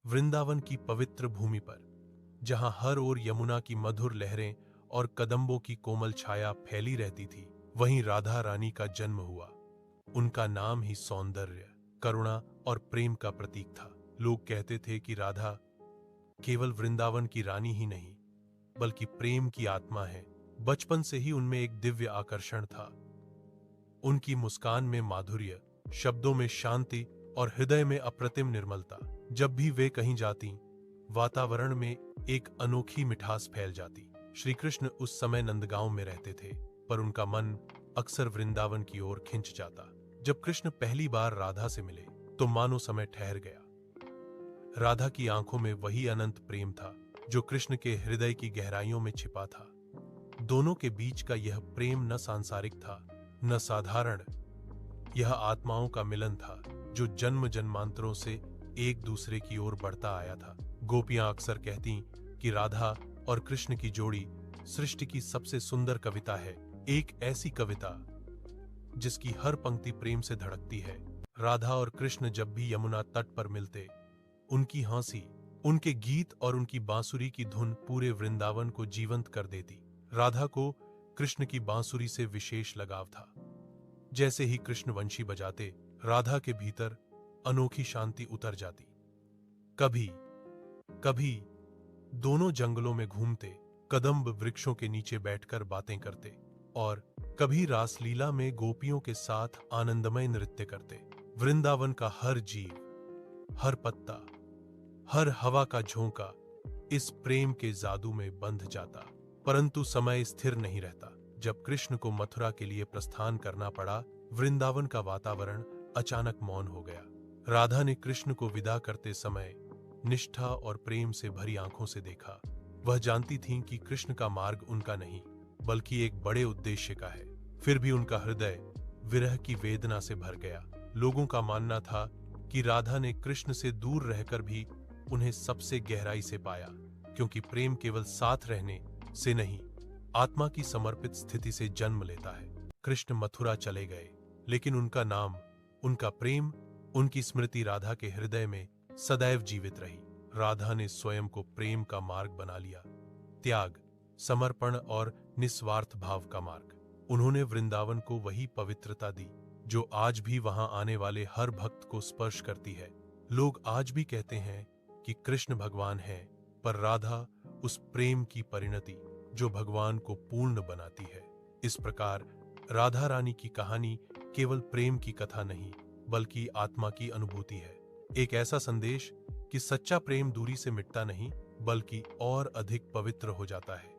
वृंदावन की पवित्र भूमि पर, जहां हर ओर यमुना की मधुर लहरें और कदम्बों की कोमल छाया फैली रहती थी, वहीं राधा रानी का जन्म हुआ। उनका नाम ही सौंदर्य, करुणा और प्रेम का प्रतीक था। लोग कहते थे कि राधा केवल वृंदावन की रानी ही नहीं, बल्कि प्रेम की आत्मा है। बचपन से ही उनमें एक दिव्य आकर्षण था। उनकी मुस्कान में माधुर्य, शब्दों में शांति और हृदय में अप्रतिम निर्मलता। जब भी वे कहीं जाती, वातावरण में एक अनोखी मिठास फैल जाती। श्री कृष्ण उस समय नंदगांव में रहते थे, पर उनका मन अक्सर वृंदावन की ओर खिंच जाता। जब कृष्ण पहली बार राधा से मिले, तो मानो समय ठहर गया। राधा की आंखों में वही अनंत प्रेम था जो कृष्ण के हृदय की गहराइयों में छिपा था। दोनों के बीच का यह प्रेम न सांसारिक था, न साधारण। यह आत्माओं का मिलन था, जो जन्म जन्मांतरों से एक दूसरे की ओर बढ़ता आया था। गोपियां अक्सर कहती कि राधा और कृष्ण की जोड़ी सृष्टि की सबसे सुंदर कविता है, एक ऐसी कविता जिसकी हर पंक्ति प्रेम से धड़कती है। राधा और कृष्ण जब भी यमुना तट पर मिलते, उनकी हंसी, उनके गीत और उनकी बांसुरी की धुन पूरे वृंदावन को जीवंत कर देती। राधा को कृष्ण की बांसुरी से विशेष लगाव था। जैसे ही कृष्ण वंशी बजाते, राधा के भीतर अनोखी शांति उतर जाती। कभी कभी दोनों जंगलों में घूमते, कदम्ब वृक्षों के नीचे बैठकर बातें करते, और कभी रासलीला में गोपियों के साथ आनंदमय नृत्य करते। वृंदावन का हर जीव, हर पत्ता, हर हवा का झोंका इस प्रेम के जादू में बंध जाता। परंतु समय स्थिर नहीं रहता। जब कृष्ण को मथुरा के लिए प्रस्थान करना पड़ा, वृंदावन का वातावरण अचानक मौन हो गया। राधा ने कृष्ण को विदा करते समय निष्ठा और प्रेम से भरी आंखों से देखा। वह जानती थीं कि कृष्ण का मार्ग उनका नहीं, बल्कि एक बड़े उद्देश्य का है। फिर भी उनका हृदय विरह की वेदना से भर गया। लोगों का मानना था कि राधा ने कृष्ण से दूर रहकर भी उन्हें सबसे गहराई से पाया, क्योंकि प्रेम केवल साथ रहने से नहीं, आत्मा की समर्पित स्थिति से जन्म लेता है। कृष्ण मथुरा चले गए, लेकिन उनका नाम, उनका प्रेम, उनकी स्मृति राधा के हृदय में सदैव जीवित रही। राधा ने स्वयं को प्रेम का मार्ग बना लिया, त्याग, समर्पण और निस्वार्थ भाव का मार्ग। उन्होंने वृंदावन को वही पवित्रता दी जो आज भी वहां आने वाले हर भक्त को स्पर्श करती है। लोग आज भी कहते हैं कि कृष्ण भगवान है, पर राधा उस प्रेम की परिणति जो भगवान को पूर्ण बनाती है। इस प्रकार राधा रानी की कहानी केवल प्रेम की कथा नहीं, बल्कि आत्मा की अनुभूति है। एक ऐसा संदेश कि सच्चा प्रेम दूरी से मिटता नहीं, बल्कि और अधिक पवित्र हो जाता है।